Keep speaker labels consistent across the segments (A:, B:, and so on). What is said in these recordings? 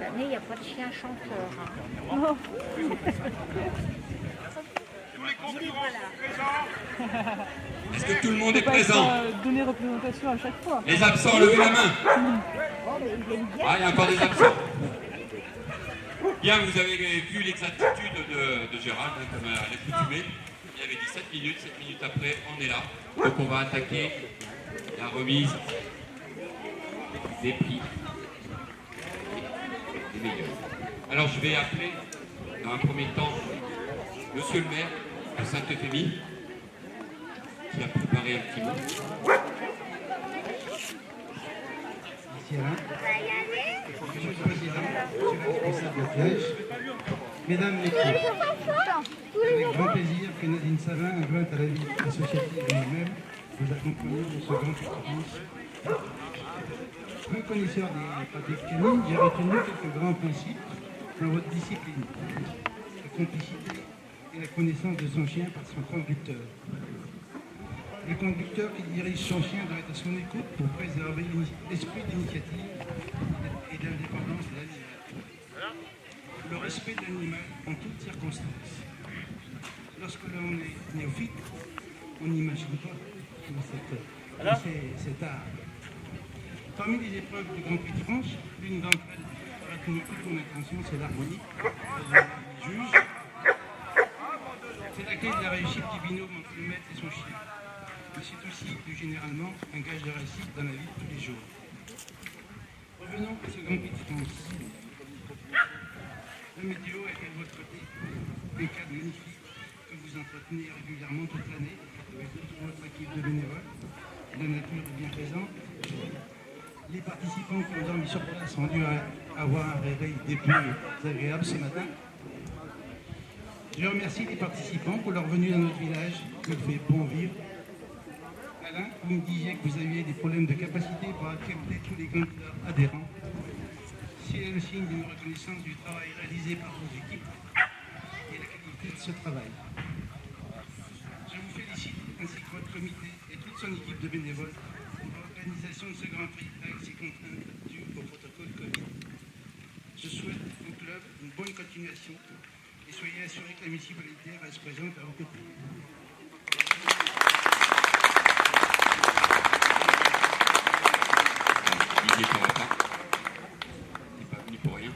A: année, il n'y a pas de chien chanteur. Hein.
B: Oh.
C: Est-ce que tout le monde est présent?
B: Donner représentation à chaque fois.
C: Les absents, levez la main. Ah, il y a encore des absents. Bien, vous avez vu l'exactitude de Gérald, hein, comme à l'accoutumée. Il y avait dit 7 minutes, 7 minutes après, on est là. Donc on va attaquer la remise des prix des meilleurs. Alors je vais appeler, dans un premier temps, Monsieur le maire de Sainte-Euphémie, qui a préparé un petit mot.
D: Monsieur le Président, Monsieur le responsable de Flèche, Mesdames, Messieurs, c'est avec grand plaisir que Nadine Savin, adjointe à la vie associative et moi-même, vous accompagnons dans ce grand conférence. Grand connaisseur des pratiques canines, j'ai retenu quelques grands principes dans votre discipline. La complicité et la connaissance de son chien par son conducteur. Le conducteur qui dirige son chien doit être à son écoute pour préserver l'esprit d'initiative et d'indépendance de l'animal. Le respect de l'animal en toutes circonstances. Lorsque l'on est néophyte, on n'imagine pas dans cet art. Parmi les épreuves du Grand Prix de France, l'une d'entre elles a retenu toute mon attention, c'est l'harmonie. Juge. C'est la clé de la réussite du binôme entre le maître et son chien. Mais c'est aussi, plus généralement, un gage de réussite dans la vie de tous les jours. Revenons à ce Grand Prix de France. La météo est de votre côté, un cadre magnifique que vous entretenez régulièrement toute l'année avec toute votre équipe de bénévoles. La nature est bien présente. Les participants qui ont dormi sur place ont dû avoir un réveil des plus agréables ce matin. Je remercie les participants pour leur venue dans notre village, qui fait bon vivre. Alain, vous me disiez que vous aviez des problèmes de capacité pour accepter tous les candidats adhérents. C'est le signe d'une reconnaissance du travail réalisé par vos équipes et la qualité de ce travail. Je vous félicite ainsi que votre comité et toute son équipe de bénévoles pour l'organisation de ce Grand Prix avec ses contraintes dues au protocole Covid. Je souhaite au club une bonne continuation et soyez assurés que la municipalité reste présente à vos côtés.
C: Didier Corrata. Pour rien.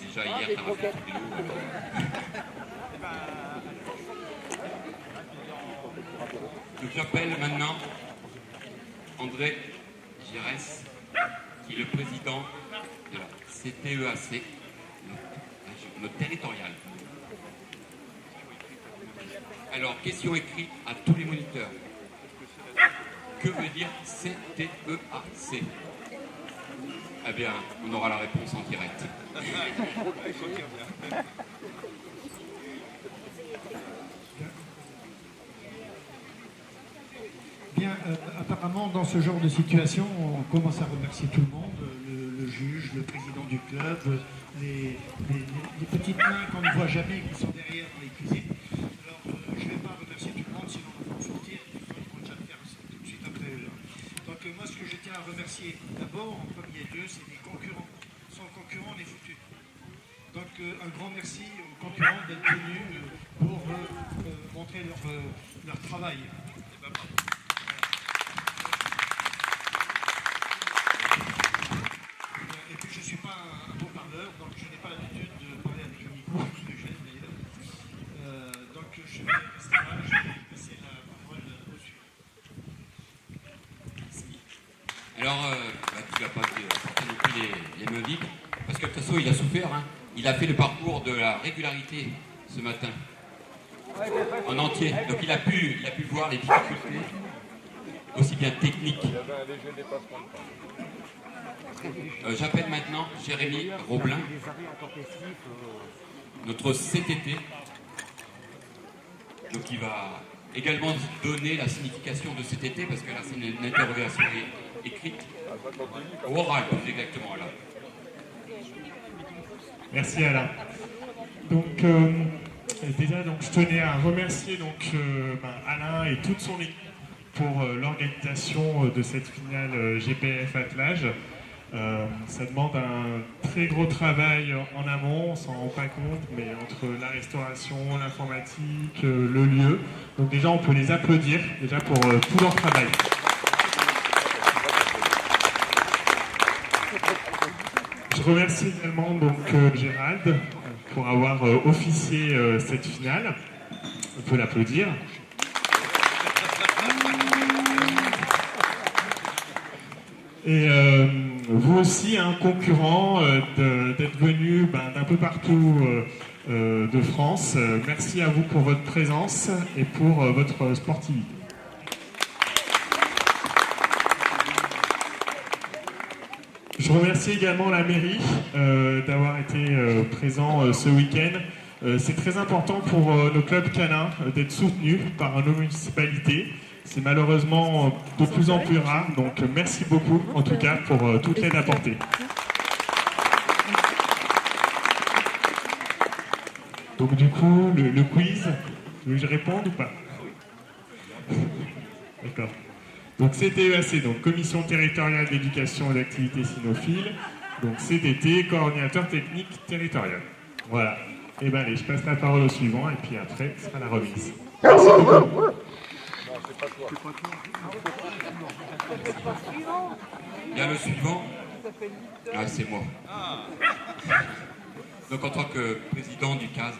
C: Déjà hier, t'as refait tout vélo. Donc j'appelle maintenant André Girès, qui est le président de la CTEAC, notre territorial. Alors, question écrite à tous les moniteurs. Que veut dire CTEAC? Eh bien, on aura la réponse en direct.
E: Bien, apparemment, dans ce genre de situation, on commence à remercier tout le monde, le juge, le président du club, les petites mains qu'on ne voit jamais, qui sont derrière dans les cuisines. Alors, je ne vais pas remercier tout le monde, sinon on va en sortir, il faut qu'on déjà le faire tout de suite après eux. Donc moi, ce que je tiens à remercier d'abord, en premier lieu, c'est les concurrents. Sans concurrents, on est foutus. Donc un grand merci aux concurrents d'être venus pour montrer leur travail. Et puis je ne suis pas un bon parleur, donc je n'ai pas l'habitude de parler avec le micro, ce que j'aime d'ailleurs. Donc je vais rester là, je vais passer la parole au suivant.
C: Alors, tu vas pas porter non plus les mains vides, parce que de toute façon, il a souffert. Hein. Il a fait le parcours de la régularité ce matin, en entier. Donc il a pu voir les difficultés, aussi bien techniques. J'appelle maintenant Jérémy Roblin, notre CTT, donc il va également donner la signification de CTT, parce que là c'est une interrogation écrite, orale plus exactement là.
F: Merci Alain. Donc déjà je tenais à remercier Alain et toute son équipe pour l'organisation de cette finale GPF Attelage. Ça demande un très gros travail en amont, on s'en rend pas compte, mais entre la restauration, l'informatique, le lieu. Donc déjà, on peut les applaudir déjà pour tout leur travail. Je remercie également donc Gérald pour avoir officié cette finale. On peut l'applaudir. Et vous aussi, un concurrent, d'être venu d'un peu partout de France. Merci à vous pour votre présence et pour votre sportivité. Je remercie également la mairie d'avoir été présent ce week-end. C'est très important pour nos clubs canins d'être soutenus par nos municipalités. C'est malheureusement de plus en plus rare, donc merci beaucoup en tout cas pour toute l'aide apportée. Donc du coup, le quiz, vous voulez que je réponde ou pas? D'accord. Donc CTEAC, donc Commission territoriale d'éducation et d'activité cynophiles, donc CTT, coordinateur technique territorial. Voilà. Et bien allez, je passe la parole au suivant et puis après, ce sera la remise. Merci beaucoup.
C: Il y a le suivant. Ah, c'est moi. Donc en tant que président du CAS,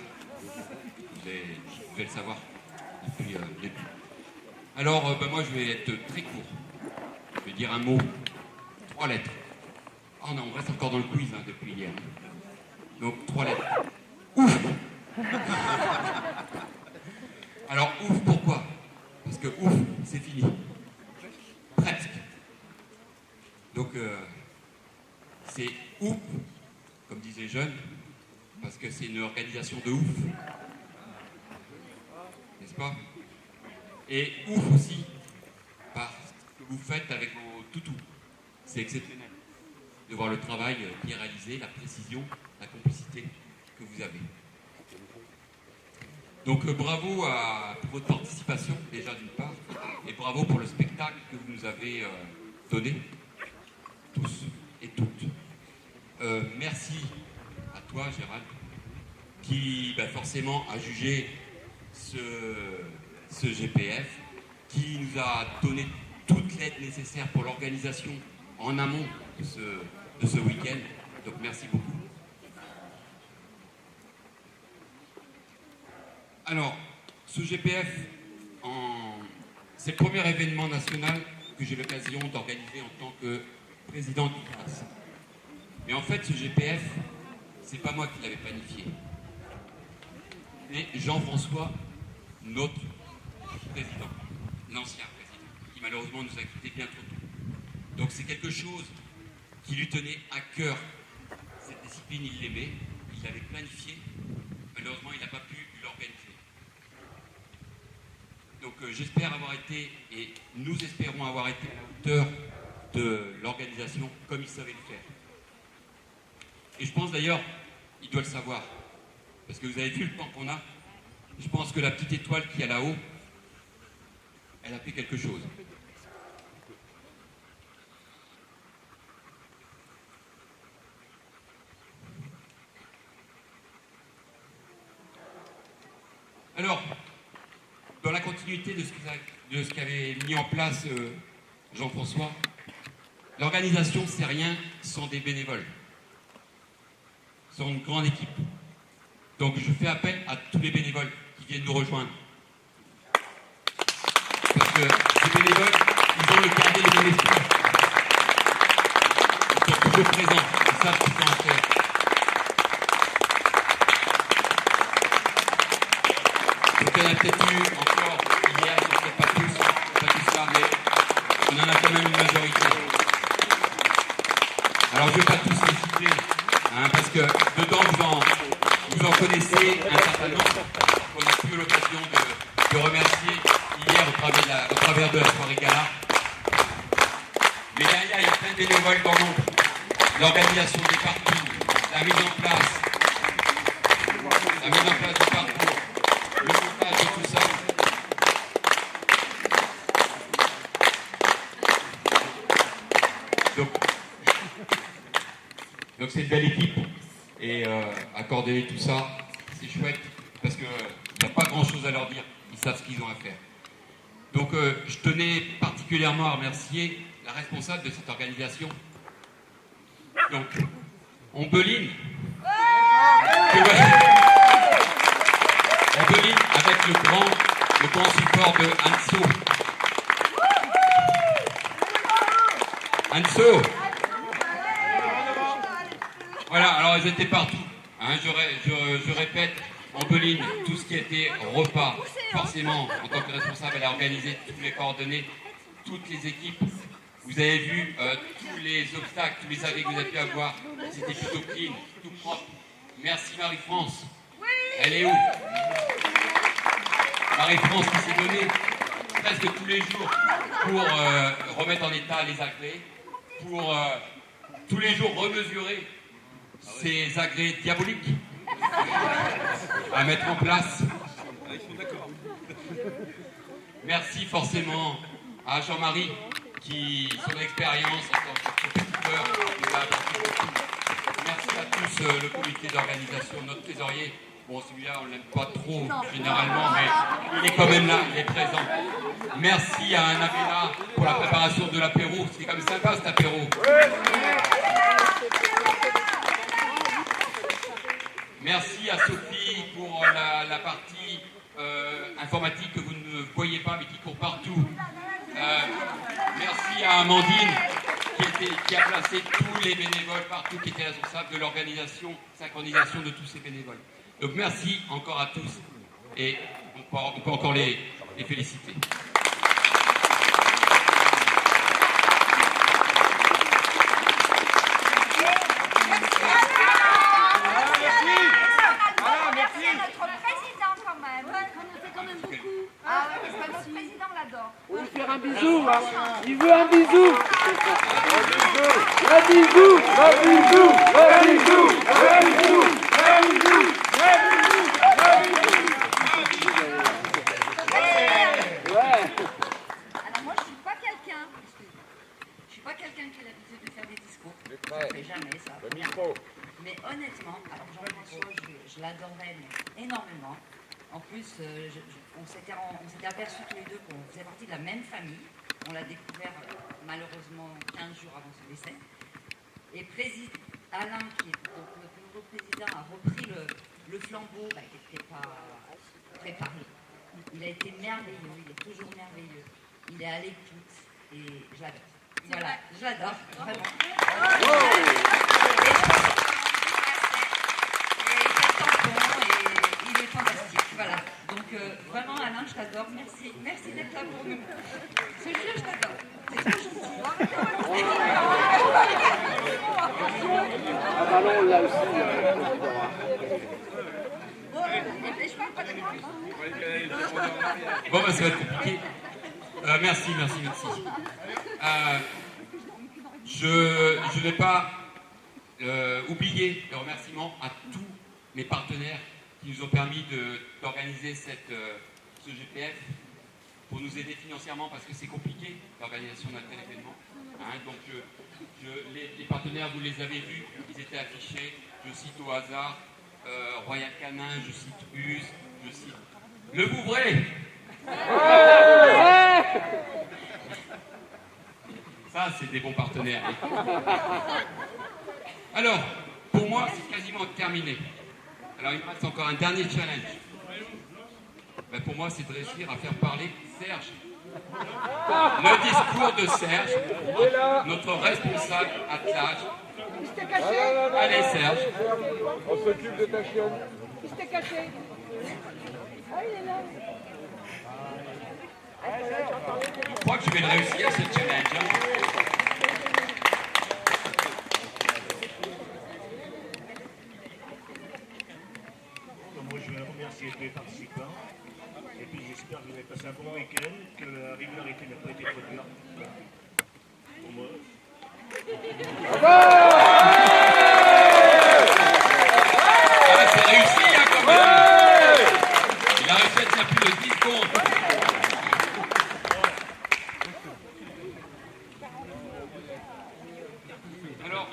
C: vous devez le savoir depuis le début. Alors moi je vais être très court. Je vais dire un mot, 3 lettres. Oh non, on reste encore dans le quiz depuis hier. Donc 3 lettres. Ouf. Alors ouf, pourquoi? Parce que ouf, c'est fini. Presque. Donc c'est ouf, comme disaient les jeunes, parce que c'est une organisation de ouf. N'est-ce pas? Et ouf aussi, par ce que vous faites avec vos toutous. C'est exceptionnel de voir le travail qui est réalisé, la précision, la complicité que vous avez. Donc bravo pour votre participation, déjà d'une part, et bravo pour le spectacle que vous nous avez donné, tous et toutes. Merci à toi, Gérald, qui forcément a jugé ce GPF, qui nous a donné toute l'aide nécessaire pour l'organisation en amont de ce week-end. Donc merci beaucoup. Alors, ce GPF, c'est le premier événement national que j'ai l'occasion d'organiser en tant que président du CAS. Mais en fait, ce GPF, c'est pas moi qui l'avais planifié. Mais Jean-François, notre président, l'ancien président, qui malheureusement nous a quittés bien trop tôt. Donc c'est quelque chose qui lui tenait à cœur. Cette discipline, il l'aimait, il l'avait planifié. Malheureusement, il n'a pas pu l'organiser. Donc j'espère avoir été, et nous espérons avoir été à la hauteur de l'organisation comme il savait le faire. Et je pense d'ailleurs, il doit le savoir, parce que vous avez vu le temps qu'on a. Je pense que la petite étoile qui est là-haut, elle a fait quelque chose. Alors, dans la continuité de ce qu'avait mis en place Jean-François, l'organisation, c'est rien sans des bénévoles, sans une grande équipe. Donc je fais appel à tous les bénévoles qui viennent nous rejoindre. Parce que ces bénévoles, ils ont gardé le même esprit. Ils sont toujours présents, ils savent ce qu'ils ont à faire. Donc il y en a peut-être eu encore hier, peut-être pas tous là, mais on en a quand même une majorité. Alors je ne vais pas tous les citer, parce que dedans vous en connaissez un certain nombre qu'on a eu l'occasion de remercier hier au travers de la soirée gala. Mais derrière, il y a plein de bénévoles dans l'ombre. L'organisation des parcours, la mise en place du parcours, le montage de tout ça. Donc, Donc c'est une belle équipe et à coordonner tout ça, c'est chouette parce qu'il n'y a pas grand chose à leur dire, ils savent ce qu'ils ont à faire. Donc je tenais particulièrement à remercier la responsable de cette organisation. Donc, Ombeline, Ombeline avec le grand support de Anso. Anso. Voilà, alors ils étaient partout. Hein, je répète, Ombeline, tout ce qui était repas, forcément, en tant que responsable, elle a organisé toutes les coordonnées, toutes les équipes. Vous avez vu tous les obstacles, tous les agrès que vous avez pu avoir. C'était plutôt clean, tout propre. Merci Marie-France. Elle est où? Marie-France qui s'est donnée presque tous les jours pour remettre en état les agrès, pour tous les jours remesurer ces agrès diaboliques à mettre en place. Merci forcément à Jean-Marie qui, son expérience en tant que compétiteur, nous a apporté beaucoup. Merci à tous le comité d'organisation, notre trésorier. Bon, celui-là, on ne l'aime pas trop généralement, mais il est quand même là, il est présent. Merci à Annabella pour la préparation de l'apéro. C'est quand même sympa cet apéro. Merci à Sophie pour la partie informatique que vous ne voyez pas mais qui court partout. Merci à Amandine qui a placé tous les bénévoles partout, qui était responsable de l'organisation, synchronisation de tous ces bénévoles. Donc merci encore à tous et on peut encore les féliciter.
B: Un bisou, hein. Il veut un bisou. Un bisou, un bisou, un bisou, un bisou, un bisou,
G: Alors moi je suis pas quelqu'un qui a l'habitude de faire des discours. Je ne fais jamais ça. Mais honnêtement, alors Jean-François, je l'adorais énormément. En plus, on s'était aperçus tous les deux qu'on faisait partie de la même famille. On l'a découvert malheureusement 15 jours avant son décès. Et Alain, qui est donc notre nouveau président, a repris le flambeau qui n'était pas préparé. Il a été merveilleux, il est toujours merveilleux. Il est à l'écoute et je l'adore. Voilà, je l'adore, vraiment. Il est fantastique, voilà. Donc vraiment Alain, je t'adore, merci d'être là pour nous. Je te jure, je t'adore. C'est trop gentil.
B: Ah bah non, là aussi.
G: Je parle pas de moi.
C: Bon, ça va être compliqué. Merci. Je ne vais pas oublier le remerciement à tous mes partenaires qui nous ont permis d'organiser ce GPF pour nous aider financièrement parce que c'est compliqué l'organisation d'un tel événement. Hein, donc les partenaires, vous les avez vus, ils étaient affichés. Je cite au hasard Royal Canin, je cite Use, je cite Le Vouvray. Ça, c'est des bons partenaires. Alors, pour moi, c'est quasiment terminé. Alors, il me reste encore un dernier challenge. Ben, pour moi, c'est de réussir à faire parler Serge. Le discours de Serge, notre responsable attelage. Allez, Serge.
B: On s'occupe de ta chienne. Il s'était caché. Ah, il est là.
C: Je crois que je vais le réussir, ce challenge.
H: Moi, je vais remercier tous les participants. Et puis, j'espère que vous avez passé un bon week-end, que la régularité n'a pas été trop dure. Pour moi.
C: Ah, c'est réussi, hein, quand même. Il a réussi à tenir plus de 10 secondes. Alors,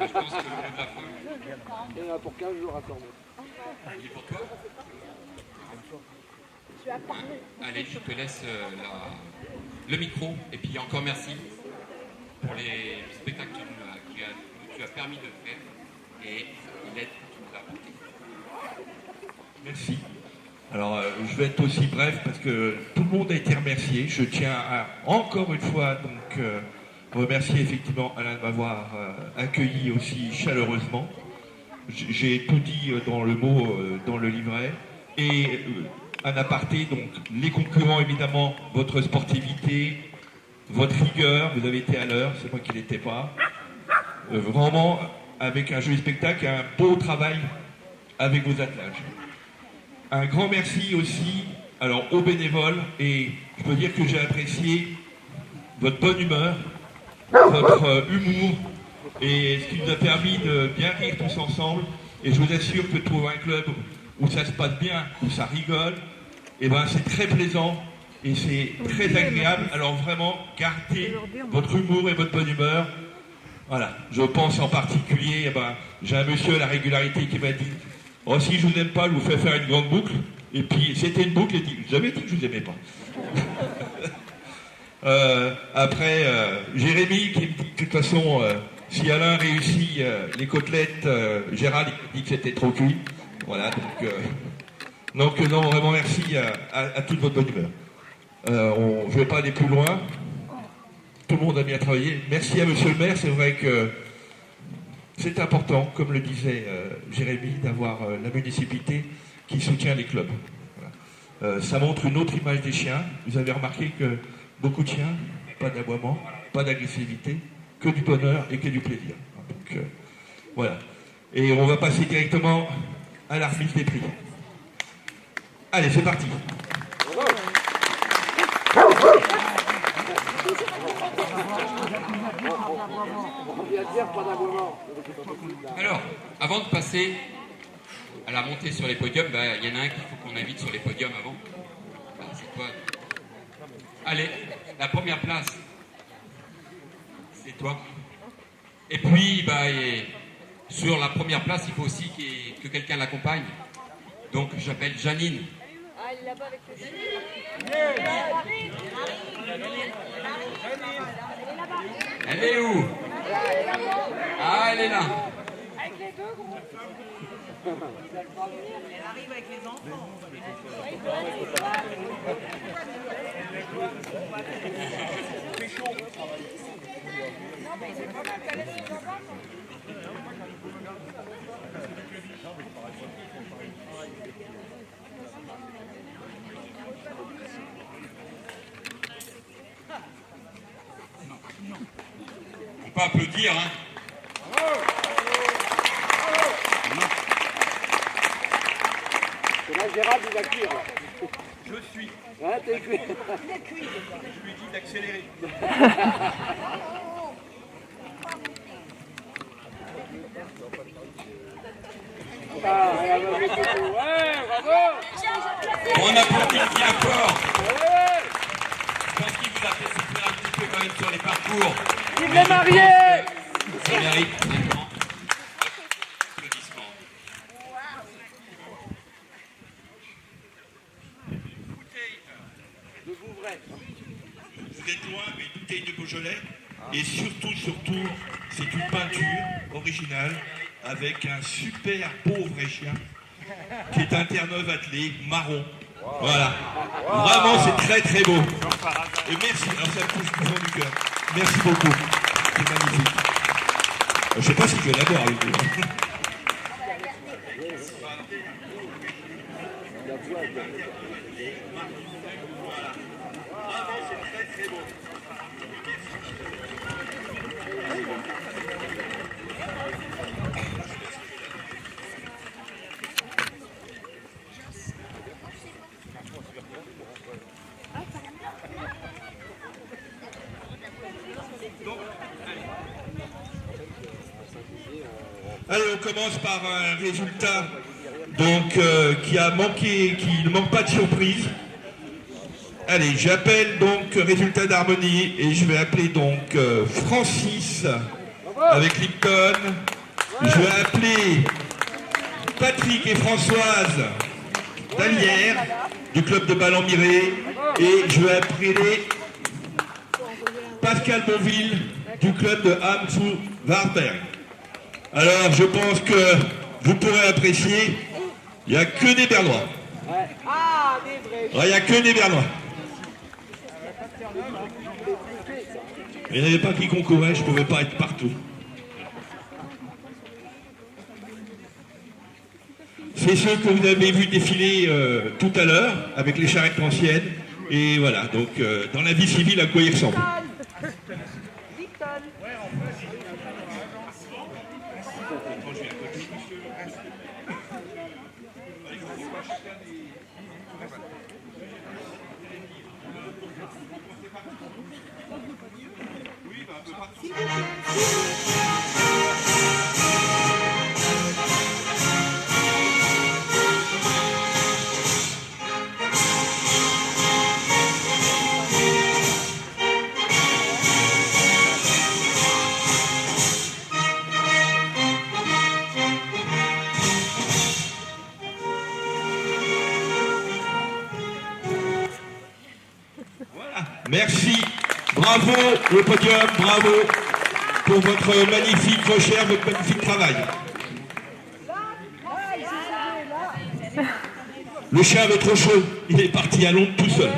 C: je pense que le mot de la fin,
B: Il y en a pour 15 jours à tourner.
C: il est pour toi. Allez, je te laisse le micro. Et puis encore merci pour les spectacles que tu as permis de faire et l'aide que tu nous as apportée.
I: Merci. Alors, je vais être aussi bref parce que tout le monde a été remercié. Je tiens à, encore une fois, donc, remercier effectivement Alain de m'avoir accueilli aussi chaleureusement. J'ai tout dit dans le mot, dans le livret. Et un aparté, donc, les concurrents, évidemment, votre sportivité, votre rigueur, vous avez été à l'heure, c'est moi qui l'étais pas. Vraiment, avec un joli spectacle et un beau travail avec vos attelages. Un grand merci aussi alors, aux bénévoles, et je peux dire que j'ai apprécié votre bonne humeur, votre humour, et ce qui nous a permis de bien rire tous ensemble. Et je vous assure que trouver un club où ça se passe bien, où ça rigole, et ben c'est très plaisant et c'est très agréable. Alors vraiment, gardez votre humour et votre bonne humeur. Voilà, je pense en particulier, j'ai un monsieur à la régularité qui m'a dit « Oh, si je vous aime pas, je vous fais faire une grande boucle. » Et puis, c'était une boucle, et dit « J'avais dit que je vous aimais pas. » Après, Jérémy qui me dit de toute façon, si Alain réussit les côtelettes, Gérald il dit que c'était trop cuit. Voilà, donc non, vraiment merci à toute votre bonne humeur. Je ne vais pas aller plus loin. Tout le monde a bien travaillé. Merci à monsieur le maire, c'est vrai que c'est important, comme le disait Jérémy, d'avoir la municipalité qui soutient les clubs. Voilà. Ça montre une autre image des chiens. Vous avez remarqué que beaucoup de chiens, pas d'aboiement, pas d'agressivité, que du bonheur et que du plaisir. Donc voilà. Et on va passer directement à la remise des prix. Allez, c'est parti.
C: Alors, avant de passer à la montée sur les podiums, il y en a un qu'il faut qu'on invite sur les podiums avant. C'est toi. Allez, la première place, c'est toi. Et puis, sur la première place, il faut aussi que quelqu'un l'accompagne. Donc, j'appelle Janine.
A: Ah, elle est là-bas avec le
C: Elle est où? Ah, elle est là.
A: avec les deux gros.
G: Elle arrive avec les enfants.
A: Non, mais c'est pas mal, t'as laissé les enfants.
C: On peut applaudir, hein.
B: C'est là, Gérald, il va cuire.
H: Je suis.
B: Ouais, t'es cuit.
H: Je lui dis d'accélérer.
B: Ah, ouais, bravo.
C: On applaudit bien fort. Je pense qu'il vous a fait souffrir un petit peu quand même sur les parcours.
B: Vive les mariés.
C: Ça mérite un grand applaudissement.
B: De Vouvray.
I: Vous êtes loin, mais une bouteille de Beaujolais. Et surtout, c'est une peinture originale avec un super beau vrai chien qui est un Terre-Neuve attelé, marron. Voilà. Vraiment, c'est très très beau. Et merci. Alors ça me touche du fond du cœur. Merci beaucoup. C'est magnifique. Je ne sais pas si je vais la boire avec vous. Allez, on commence par un résultat donc, qui ne manque pas de surprise. Allez, j'appelle donc résultat d'harmonie et je vais appeler donc Francis avec Lipton. je vais appeler Patrick et Françoise Dalière du club de Ballon-Miré et je vais appeler Pascal Bonville du club de Ham Warberg. Alors je pense que vous pourrez apprécier, il n'y a que des Bernois.
A: Ah, des vrais.
I: Il n'y a que des Bernois. Il n'y en avait pas qui concouraient, je ne pouvais pas être partout. C'est ceux que vous avez vu défiler tout à l'heure, avec les charrettes anciennes. Et voilà, donc dans la vie civile, à quoi ils ressemblent. Merci, bravo le podium, bravo pour votre magnifique recherche, votre magnifique travail. Le chien avait trop chaud, il est parti à Londres tout seul.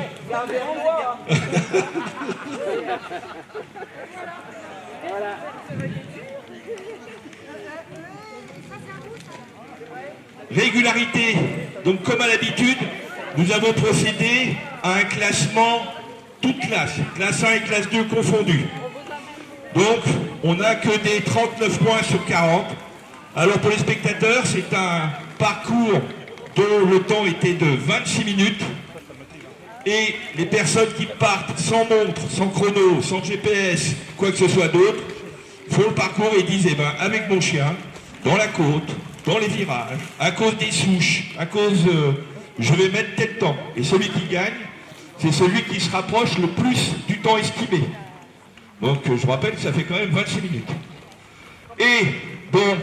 I: Régularité, donc comme à l'habitude, nous avons procédé à un classement toute classe 1 et classe 2 confondus. Donc, on n'a que des 39 points sur 40. Alors pour les spectateurs, c'est un parcours dont le temps était de 26 minutes. Et les personnes qui partent sans montre, sans chrono, sans GPS, quoi que ce soit d'autre, font le parcours et disent, eh ben, avec mon chien, dans la côte, dans les virages, à cause des souches, à cause, je vais mettre tel temps. Et celui qui gagne, c'est celui qui se rapproche le plus du temps estimé. Donc je vous rappelle que ça fait quand même 26 minutes. Et donc,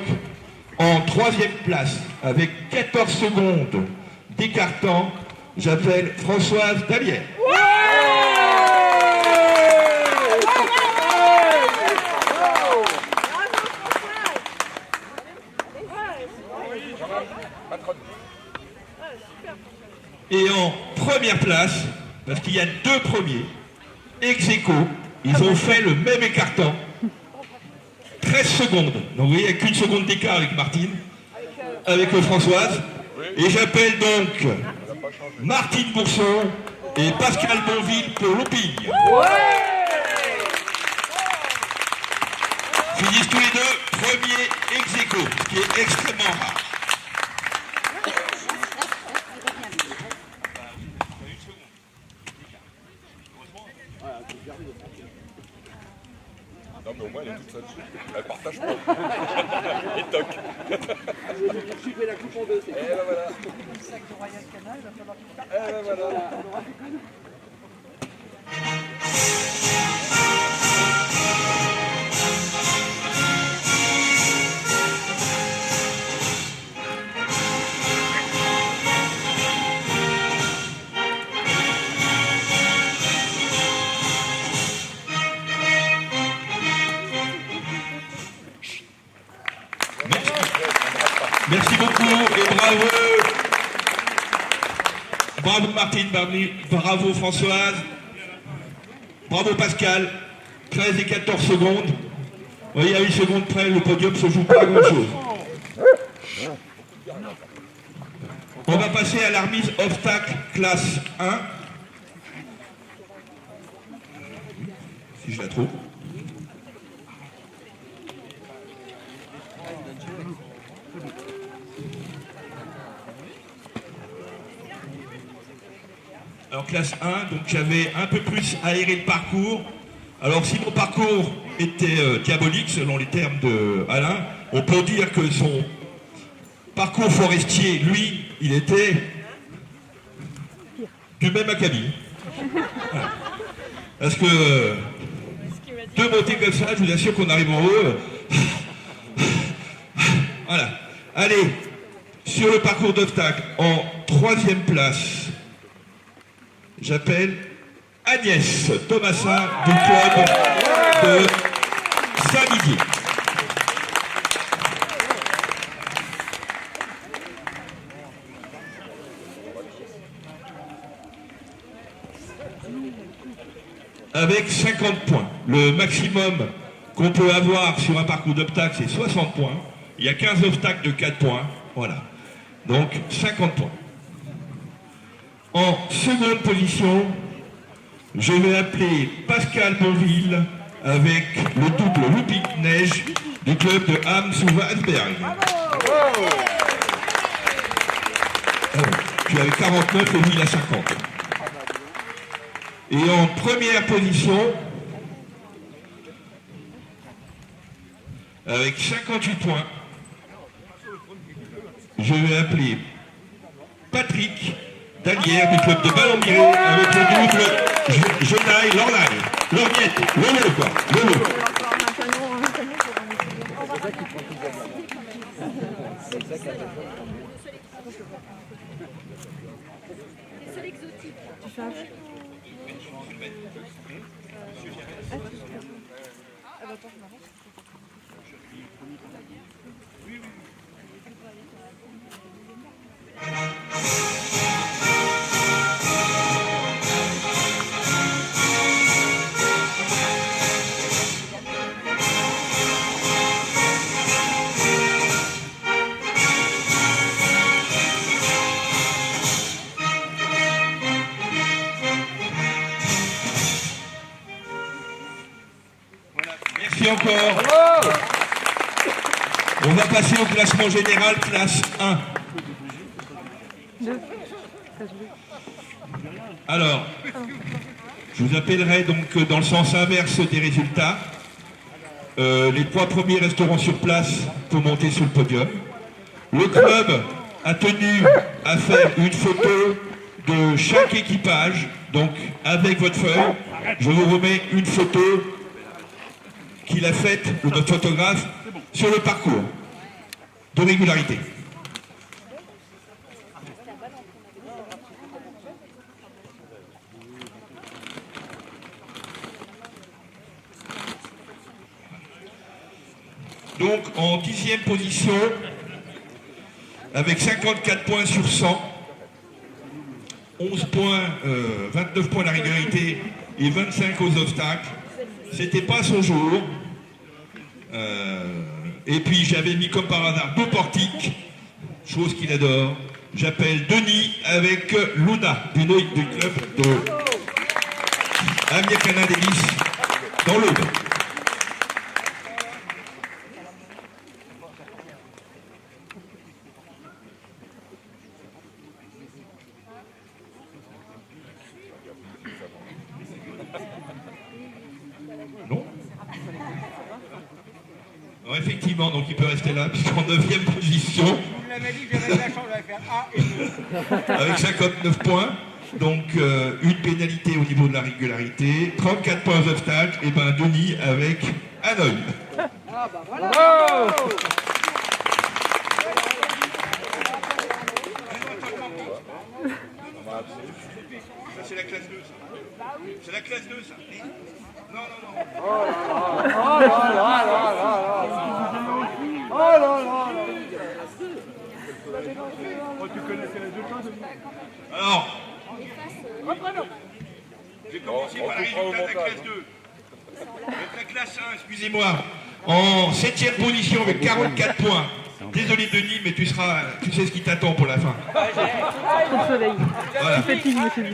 I: en troisième place, avec 14 secondes d'écartant, j'appelle Françoise Dalière. Et en première place, parce qu'il y a deux premiers, ex aequo, ils ont fait le même écartant, 13 secondes. Donc vous voyez, il n'y a qu'une seconde d'écart avec Martine, avec Françoise. Et j'appelle donc Martine Bourson et Pascal Bonville pour Looping. Finissent tous les deux premiers ex aequo, ce qui est extrêmement rare.
B: Non mais au moins elle est toute seule. Elle partage pas. Et toc. J'ai fait la coupe en deux. Et ben voilà. Le sac de Royal Canal, il va falloir qu'il parte. Et ben voilà.
I: Merci beaucoup et bravo. Bravo Martine, bravo Françoise, bravo Pascal. 13 et 14 secondes. Vous voyez, à 8 secondes près, le podium ne se joue pas à grand chose. On va passer à la remise obstacle classe 1. Si je la trouve. Alors classe 1, donc j'avais un peu plus aéré le parcours. Alors si mon parcours était diabolique, selon les termes de Alain, on peut dire que son parcours forestier, lui, il était du même acabit. Voilà. Parce que deux montées comme ça, je vous assure qu'on arrive en haut. Voilà. Allez, sur le parcours d'obstacles, en 3e place, j'appelle Agnès Thomasin du club de Saint-Didier. Avec 50 points. Le maximum qu'on peut avoir sur un parcours d'obstacles, c'est 60 points. Il y a 15 obstacles de 4 points. Voilà. Donc 50 points. En seconde position, je vais appeler Pascal Bonville avec le double looping neige du club de Ham-sous-Wasberg. Tu avais 49 et lui il a 50. Et en première position, avec 58 points, je vais appeler Patrick Dalière du club de Ballon-Miré avec le double Lorgnette, le quoi, le. Merci encore. On va passer au classement général, classe 1. Alors, je vous appellerai donc dans le sens inverse des résultats. Les 3 premiers resteront sur place pour monter sur le podium. Le club a tenu à faire une photo de chaque équipage. Donc, avec votre feuille, je vous remets une photo qu'il a faite, notre photographe, sur le parcours de régularité. Donc en 10e position, avec 54 points sur 100, 11 points, 29 points à la régularité et 25 aux obstacles. C'était pas son jour. Et puis j'avais mis comme par hasard 2 portiques, chose qu'il adore. J'appelle Denis avec Luna du club de Amiens Canin d'Hélice dans l'Aude. Non. Alors effectivement, donc il peut rester là, puisqu'en 9e position,
A: Vous m'avez dit que j'avais de la chance, j'allais faire A et B.
I: avec 59 points, donc une pénalité au niveau de la régularité, 34 points aux obstacles, et ben Denis avec un œil.
A: Ah bah voilà. Bravo.
I: Ça c'est la classe 2, ça. C'est la classe 2, ça. Non, non, non.
A: Oh là là là là. Oh là là.
H: Tu connaissais les deux choses.
I: Alors, j'ai commencé par le résultat de la classe 2. La classe 1, excusez-moi, en 7e position avec 44 points. Désolé Denis, mais tu sais ce qui t'attend pour la fin. Voilà.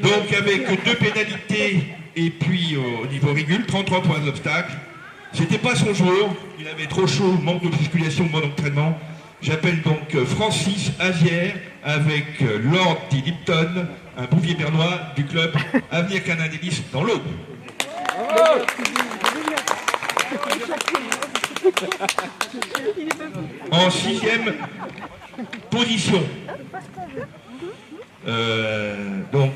I: Donc avec 2 pénalités et puis au niveau régule, 33 points d'obstacle. C'était pas son jour, il avait trop chaud, manque de musculation, manque d'entraînement. J'appelle donc Francis Azière avec Lord D. Lipton, un bouvier bernois du club Avenir Canin d'Hélice dans l'Aube. En 6e position, donc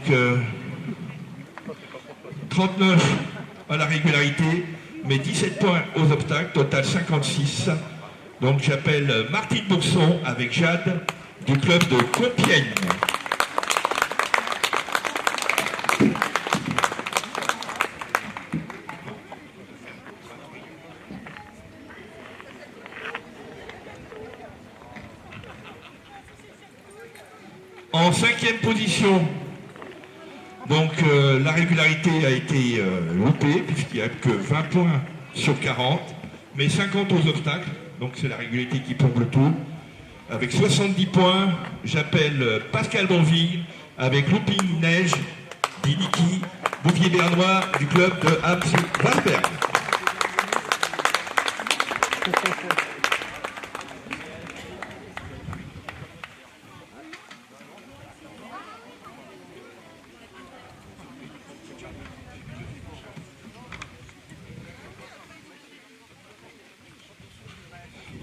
I: 39 à la régularité, mais 17 points aux obstacles, total 56. Donc j'appelle Martine Bourson avec Jade du club de Compiègne. En 5e position, donc la régularité a été loupée puisqu'il n'y a que 20 points sur 40, mais 50 aux obstacles, donc c'est la régularité qui plombe le tout. Avec 70 points, j'appelle Pascal Bonville avec Looping Neige d'Iniki, Bouvier Bernois du club de Hamzy-Wasberg.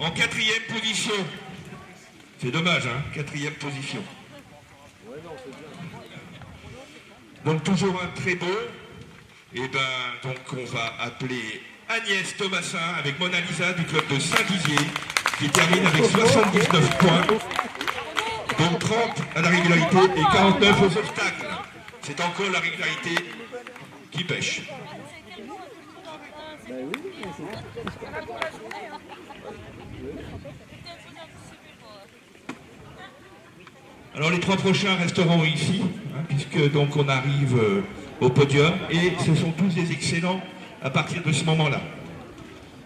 I: En 4e position, c'est dommage, hein, 4e position. Donc toujours un très beau, et ben donc on va appeler Agnès Thomasin avec Mona Lisa du club de Saint-Dizier, qui termine avec 79 points, donc 30 à la régularité et 49 aux obstacles. C'est encore la régularité qui pêche. Alors les 3 prochains resteront ici, hein, puisque donc on arrive au podium, et ce sont tous des excellents à partir de ce moment-là.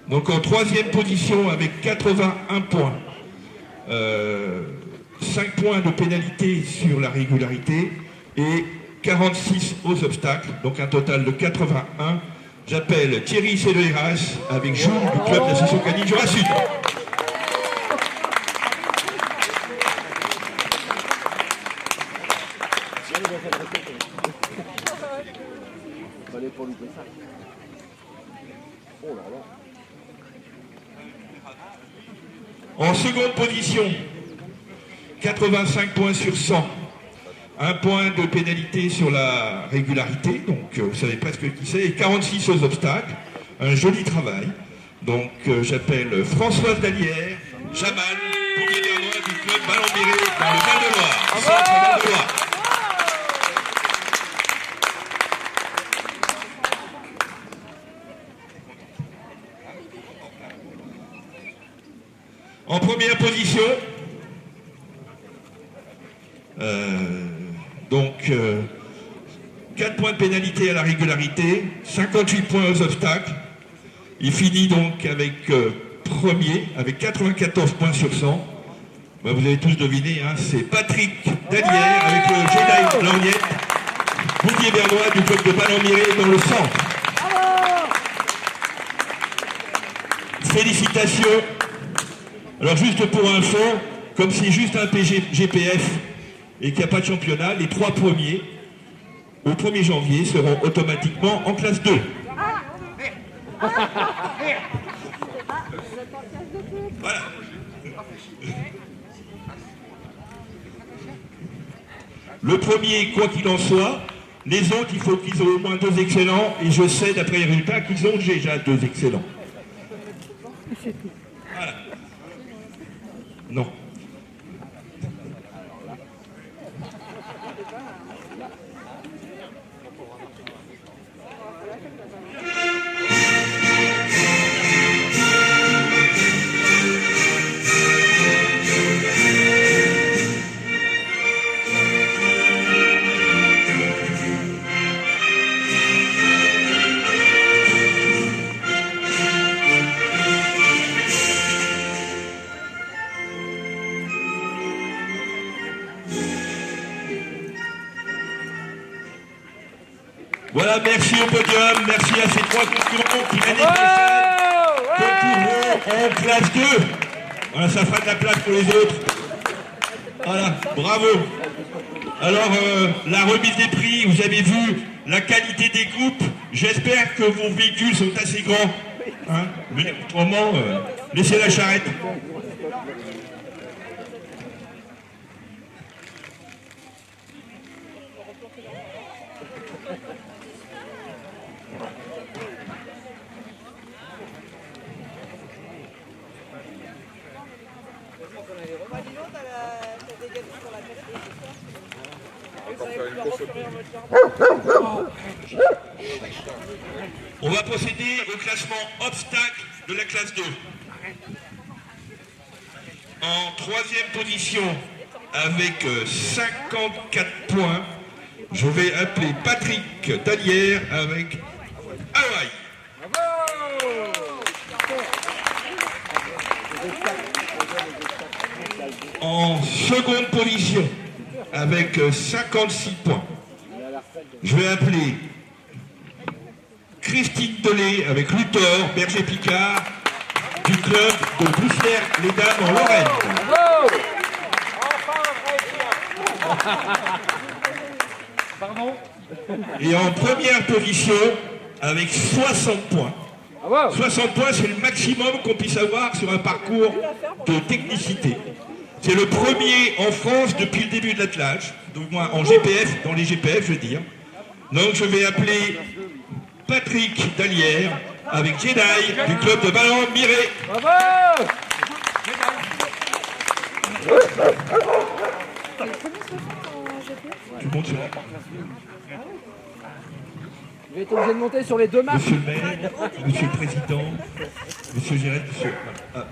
I: Donc en 3e position avec 81 points, 5 points de pénalité sur la régularité et 46 aux obstacles, donc un total de 81. J'appelle Thierry Cédéras avec Jules du club d'association canine Jura Sud. En seconde position, 85 points sur 100. 1 point de pénalité sur la régularité, donc vous savez presque qui c'est, et 46 aux obstacles. Un joli travail. Donc j'appelle Françoise Dallière, Jamal, Bouvier Bernois du club Ballon-Méré dans le Val-de-Loire. Centre Val-de-Loire. En première position, donc 4 points de pénalité à la régularité, 58 points aux obstacles. Il finit donc avec premier, avec 94 points sur 100. Ben, vous avez tous deviné, hein, c'est Patrick Dallière avec le Jedi Lorgnette, Bouvier Bernois du club de Ballon-Miré dans le centre. Félicitations. Alors juste pour info, comme c'est juste un GPF et qu'il n'y a pas de championnat, les 3 premiers, au 1er janvier, seront automatiquement en classe 2. Voilà. Le premier, quoi qu'il en soit, les autres, il faut qu'ils aient au moins 2 excellents, et je sais d'après les résultats qu'ils ont déjà 2 excellents. Voilà. Non. Voilà, merci au podium, merci à ces 3 concurrents qui l'année prochaine concourront en classe 2. Voilà, ça fera de la place pour les autres. Voilà, bravo. Alors, la remise des prix, vous avez vu la qualité des coupes. J'espère que vos véhicules sont assez grands. Hein, mais autrement, laissez la charrette.
C: On va procéder au classement obstacle de la classe 2. En troisième position, avec 54 points, je vais appeler Patrick Dalière avec Hawaï. En seconde position, avec 56 points, je vais appeler Christine Delay avec Luthor, Berger Picard, du club de Boussières-les-Dames en Lorraine.
A: Pardon?
C: Et en première position, avec 60 points. 60 points, c'est le maximum qu'on puisse avoir sur un parcours de technicité. C'est le premier en France depuis le début de l'attelage, donc moi en GPF, dans les GPF je veux dire. Donc je vais appeler Patrick Dalière avec Jedi du club de ballon Miré.
A: Bravo!
C: Tu montes sur la...
A: Je vais être obligé de monter sur les deux marches.
C: Monsieur le maire, monsieur le président, monsieur Gérald, monsieur... Ah.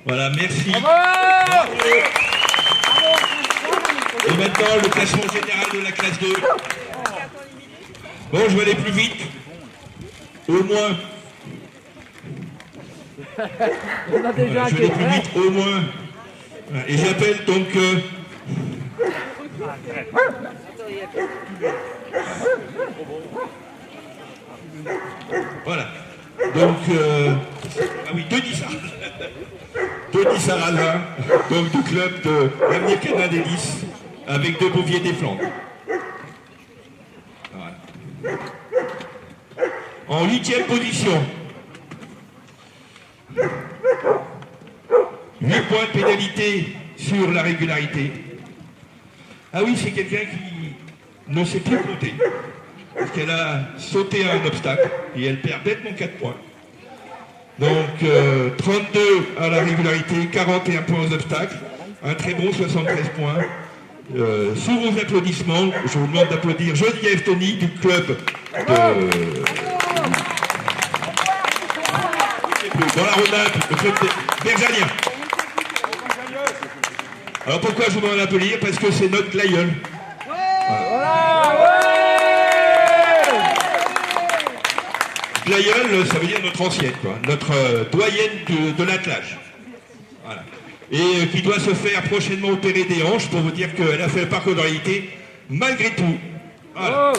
C: Voilà, merci. Et maintenant, le classement général de la classe 2. Bon, je vais aller plus vite. Au moins.
A: On a déjà
C: Je vais aller plus vite, au moins. Voilà, et j'appelle donc... Voilà. Donc, ah oui, Denis Sarrazin, donc du club de l'Avenir Canin des Lys, avec De Bouvier des Flandres. Voilà. En 8e position, 8 points de pénalité sur la régularité. Ah oui, c'est quelqu'un qui ne sait plus compter. Parce qu'elle a sauté à un obstacle et elle perd bêtement 4 points. Donc 32 à la régularité, 41 points aux obstacles, un très bon 73 points. Sous vos applaudissements, je vous demande d'applaudir Geneviève Tony du club de... dans la Rhône-Alpes, le club Bergalien. Alors pourquoi je vous demande d'applaudir? Parce que c'est notre glaïeul. Glaïeul, ça veut dire notre ancienne, quoi, notre doyenne de l'attelage. Voilà. Et qui doit se faire prochainement opérer des hanches pour vous dire qu'elle a fait le parcours de réalité malgré tout. Voilà.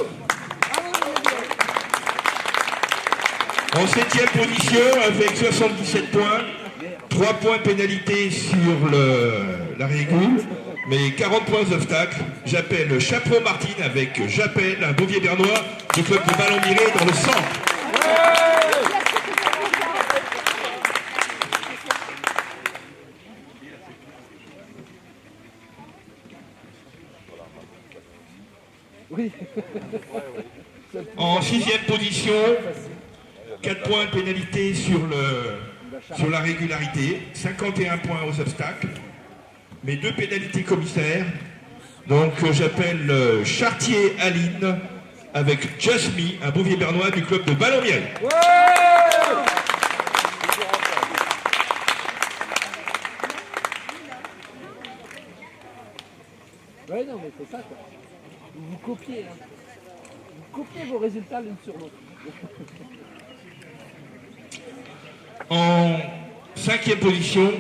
C: En 7e position, avec 77 points, 3 points de pénalité sur la régule, mais 40 points aux obstacles. J'appelle Chaperon Martine avec J'appelle un Bouvier Bernois du club de ballon miré dans le centre.
A: Oui.
C: En 6e position, 4 points de pénalité sur la régularité, 51 points aux obstacles, mais 2 pénalités commissaires. Donc j'appelle Chartier Aline avec Just Me, un Bouvier Bernois du club de ballon miré.
A: Ouais, non, mais c'est ça, quoi. Vous copiez, hein. Vous copiez vos résultats l'une sur l'autre.
C: En 5e position,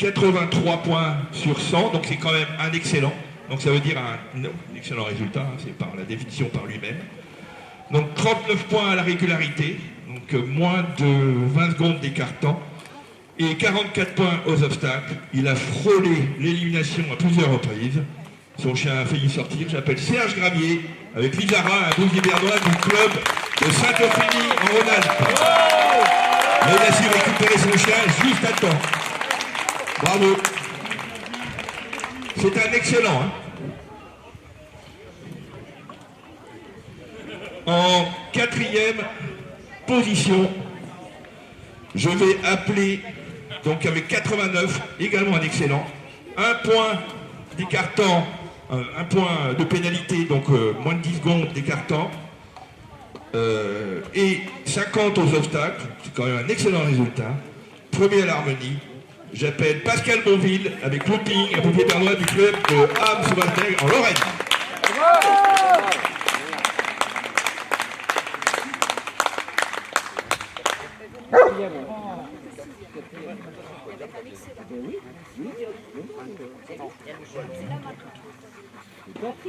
I: 83 points sur 100, donc c'est quand même un excellent. Donc ça veut dire un excellent résultat, hein, c'est par la définition par lui-même. Donc 39 points à la régularité, donc moins de 20 secondes d'écart temps. Et 44 points aux obstacles. Il a frôlé l'élimination à plusieurs reprises. Son chien a failli sortir. J'appelle Serge Gravier avec Lizara, un bouvier bernois du club de Saint-Ophélie en Rhône-Alpes. Mais il a su récupérer son chien juste à temps. Bravo. C'est un excellent. Hein. En quatrième position, je vais appeler, donc avec 89, également un excellent, un point d'écart temps, un point de pénalité, donc moins de 10 secondes d'écart temps, et 50 aux obstacles, c'est quand même un excellent résultat. Premier à l'harmonie, j'appelle Pascal Bonville avec Looping, un bouvier bernois du club de Ham-Sauvagnec en Lorraine.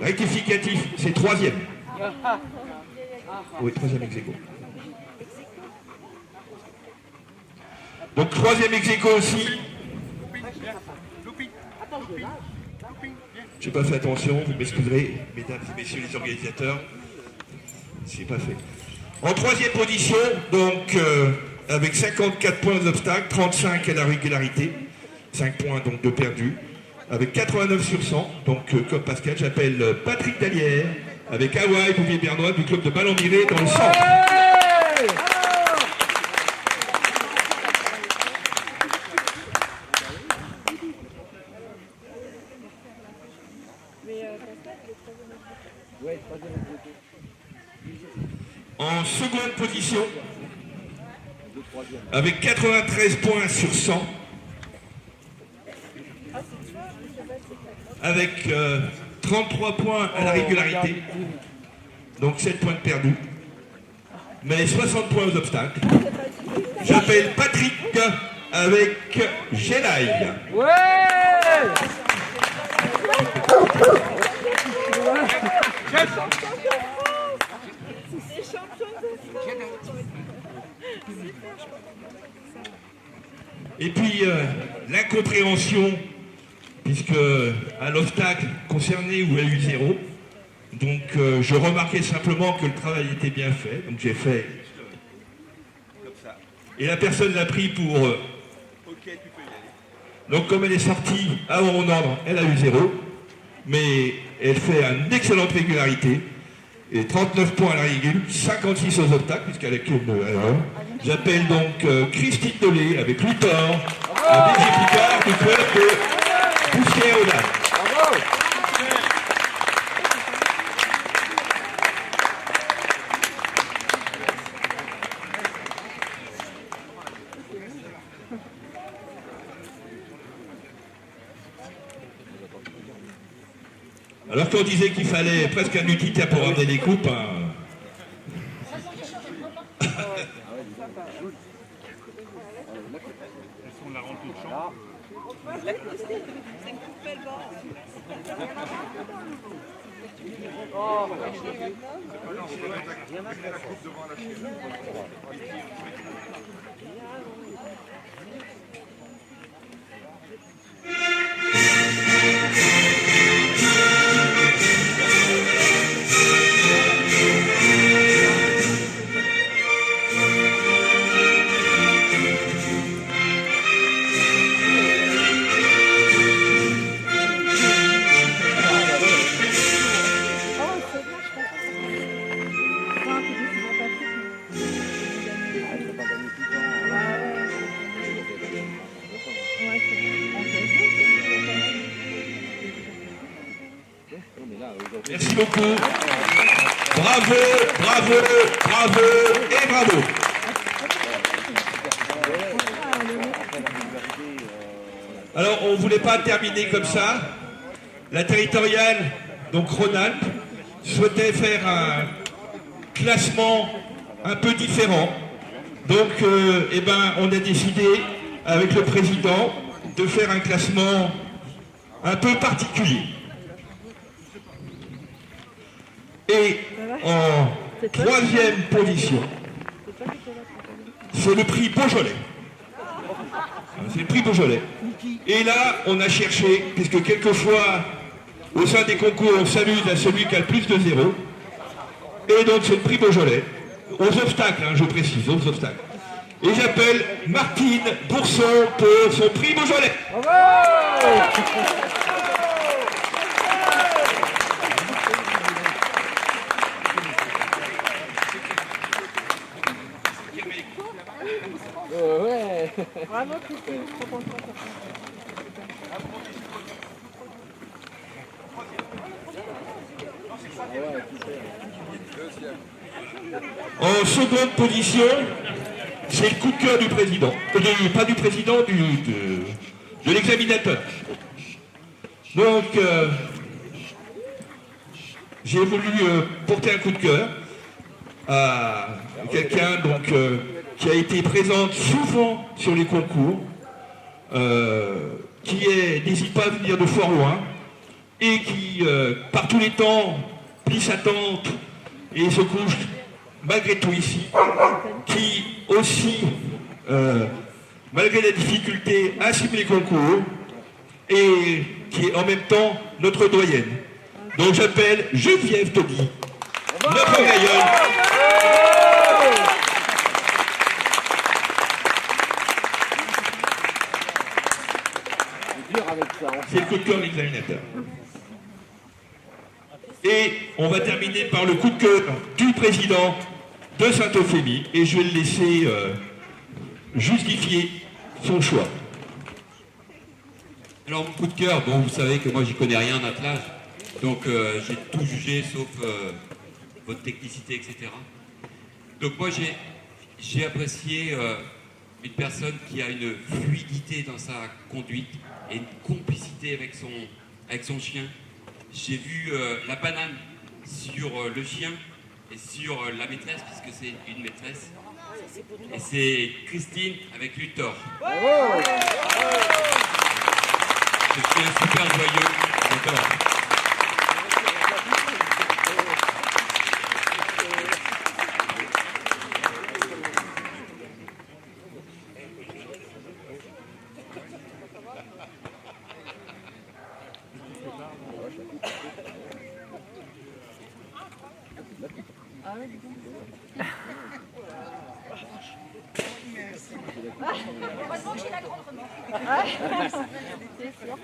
I: Rectificatif, c'est troisième. Oui, troisième ex aequo. Donc troisième ex aequo aussi. Je n'ai pas fait attention, vous m'excuserez, mesdames et messieurs les organisateurs. C'est pas fait. En troisième position, donc avec 54 points aux obstacles, 35 à la régularité, 5 points donc de perdus, avec 89 sur 100, donc comme Pascal, j'appelle Patrick Dallière, avec Hawaï, bouvier bernois du club de Ballon-Miré dans le centre. En seconde position, avec 93 points sur 100, avec 33 points à la régularité, donc 7 points de perdus, mais 60 points aux obstacles. J'appelle Patrick avec Gélaï.
A: Ouais.
I: Et puis l'incompréhension, puisque à l'obstacle concerné où il y a eu 0, donc je remarquais simplement que le travail était bien fait, donc j'ai fait comme ça. Et la personne l'a pris pour ok, tu peux y aller. Donc comme elle est sortie avant mon ordre, elle a eu 0, mais elle fait une excellente régularité. Et 39 points à la régule, 56 aux obstacles, puisqu'elle a qu'une erreur. J'appelle donc Christine Dolé avec Luthor, un DG Picard du club de Poussière-aux-Dames. Alors qu'on disait qu'il fallait presque un utilitaire pour ramener les coupes, hein.
H: On la rend toute chambre.
I: Merci beaucoup. Bravo, bravo, bravo et bravo. Alors, on ne voulait pas terminer comme ça. La territoriale, donc Rhône-Alpes, souhaitait faire un classement un peu différent. Donc, on a décidé avec le président de faire un classement un peu particulier. Et en troisième position, c'est le prix Beaujolais. C'est le prix Beaujolais. Et là, on a cherché, puisque quelquefois, au sein des concours, on s'amuse à celui qui a le plus de zéros. Et donc, c'est le prix Beaujolais. Aux obstacles, je précise, aux obstacles. Et j'appelle Martine Bourson pour son prix Beaujolais.
A: Ouais.
J: Bravo Christine, trop contente.
I: En seconde position, c'est le coup de cœur du président. Pas du président, de l'examinateur. Donc, j'ai voulu porter un coup de cœur à quelqu'un qui a été présente souvent sur les concours, qui n'hésite pas à venir de fort loin et qui, par tous les temps, plie sa tente et se couche malgré tout ici, qui aussi, malgré la difficulté, assume les concours et qui est en même temps notre doyenne. Donc j'appelle Geneviève Taudy, notre gailleule. C'est le coup de cœur de l'examinateur. Et on va terminer par le coup de cœur du président de Saint-Euphémie. Et je vais le laisser justifier son choix.
C: Alors mon coup de cœur, bon vous savez que moi j'y connais rien en attelage, donc j'ai tout jugé sauf votre technicité, etc. Donc moi j'ai apprécié une personne qui a une fluidité dans sa conduite et une complicité avec son chien. J'ai vu la banane sur le chien et sur la maîtresse, puisque c'est une maîtresse. Et c'est Christine avec Luthor. Je suis un super joyeux, Luthor.
J: Heureusement que j'ai la grande remorque. C'est sûr.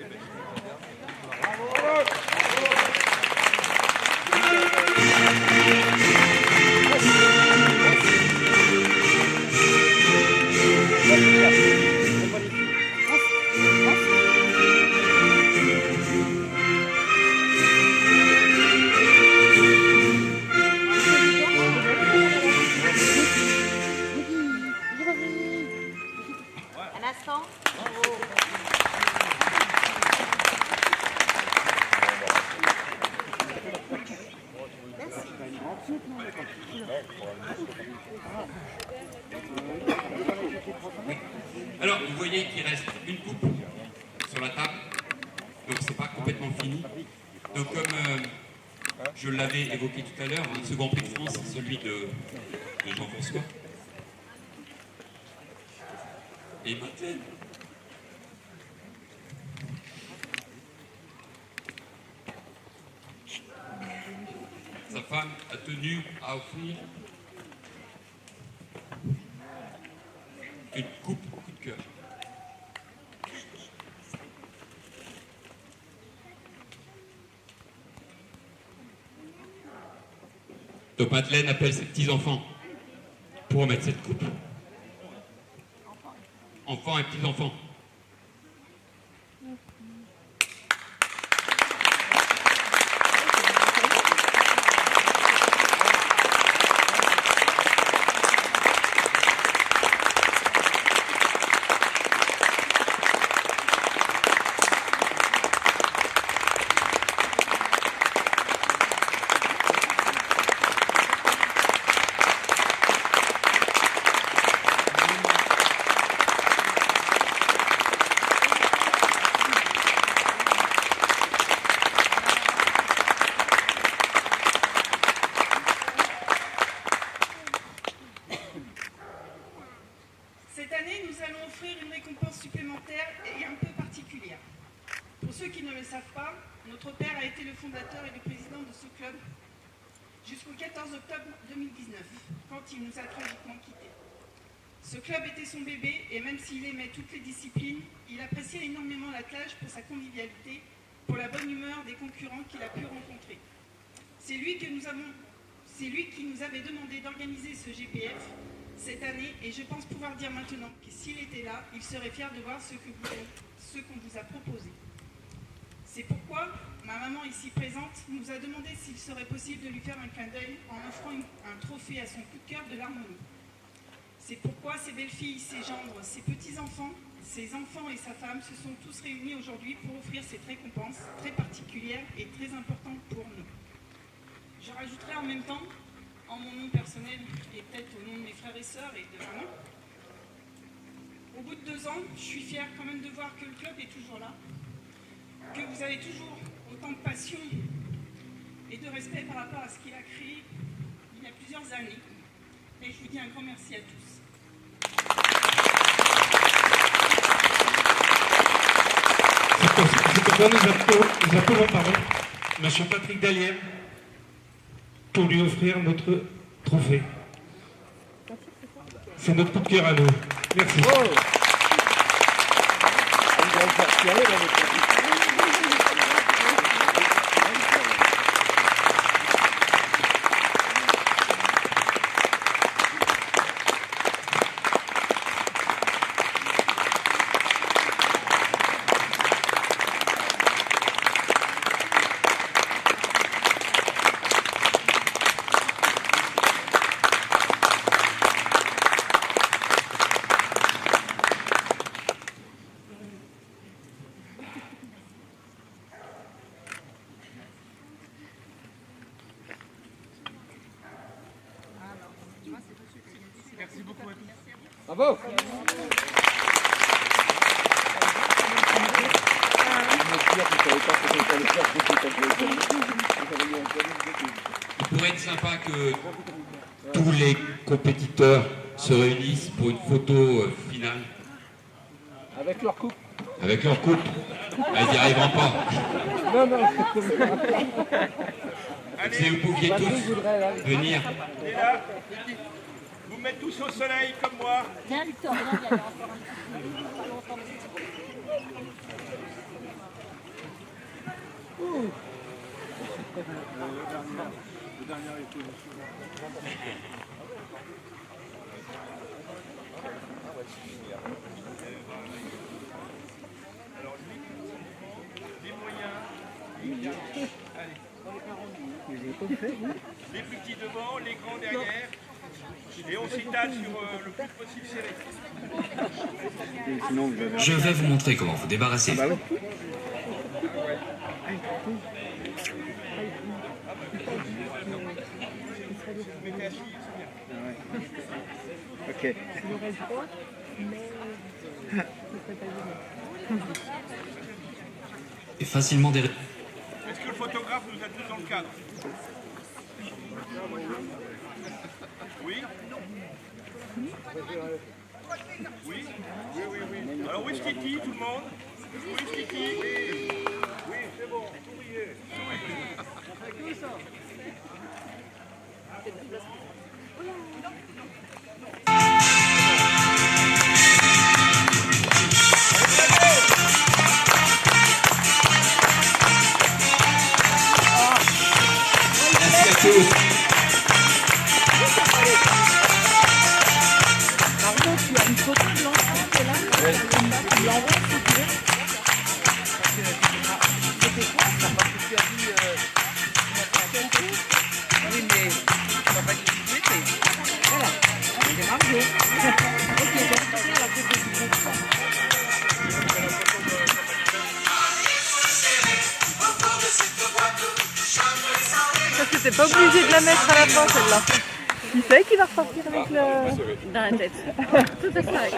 J: Un instant.
C: Alors, vous voyez qu'il reste une coupe sur la table, donc c'est pas complètement fini. Donc comme je l'avais évoqué tout à l'heure, le second prix de France, c'est celui de Jean-François. Et Martine. Sa femme a tenu à offrir une coupe au coup de cœur. Donc Madeleine appelle ses petits-enfants pour remettre cette coupe. Enfants et petits-enfants.
K: savent pas, notre père a été le fondateur et le président de ce club jusqu'au 14 octobre 2019, quand il nous a tragiquement quittés. Ce club était son bébé et même s'il aimait toutes les disciplines, il appréciait énormément l'attelage pour sa convivialité, pour la bonne humeur des concurrents qu'il a pu rencontrer. C'est lui qui nous avait demandé d'organiser ce GPF cette année et je pense pouvoir dire maintenant que s'il était là, il serait fier de voir ce qu'on vous a proposé. C'est pourquoi ma maman ici présente nous a demandé s'il serait possible de lui faire un clin d'œil en offrant un trophée à son coup de cœur de l'harmonie. C'est pourquoi ses belles-filles, ses gendres, ses petits-enfants, ses enfants et sa femme se sont tous réunis aujourd'hui pour offrir cette récompense très particulière et très importante pour nous. Je rajouterai en même temps, en mon nom personnel et peut-être au nom de mes frères et sœurs et de maman, au bout de 2 ans, je suis fière quand même de voir que le club est toujours là, que vous avez toujours autant de passion et de respect par rapport à ce qu'il a créé il y a plusieurs années. Et je vous dis un grand merci à tous.
E: C'est pourquoi nous appelons M. Patrick Dalière pour lui offrir notre trophée. C'est notre coup de cœur à nous. Merci.
K: Merci beaucoup à tous.
A: Bravo.
C: Il pourrait être sympa que tous les compétiteurs se réunissent pour une photo finale.
A: Avec leur coupe.
C: Avec leur coupe. Ils n'y arriveront pas.
A: Non.
C: Si vous pouviez tous venir.
H: Et là, vous mettez tous au soleil comme moi.
J: Viens, Victor, viens.
H: Alors, les moyens, les plus petits devant, les grands derrière, et on s'étale sur le plus possible serré.
L: Je vais vous montrer comment vous débarrasser.
A: Ok.
L: Et facilement des...
H: Est-ce que le photographe nous a tous dans le cadre? Oui? Oui? Oui. Alors où est-ce Kitty, tout le monde? Où est-ce Kitty? Oui, c'est bon, tout brillé.
C: Merci à tous.
J: Par contre, il y a une photo de l'enfant qui est là. Tu l'envoies si tu veux.
A: C'était quoi ça? Parce que tu as dit oui, mais tu vas pas dire qui c'était. Voilà, c'est Margot. Ok, j'ai retrouvé la photo du groupe.
M: Parce que t'es pas obligé de la mettre à la fin celle-là. Qui c'est qui va repartir avec le... dans la tête. Tout à fait.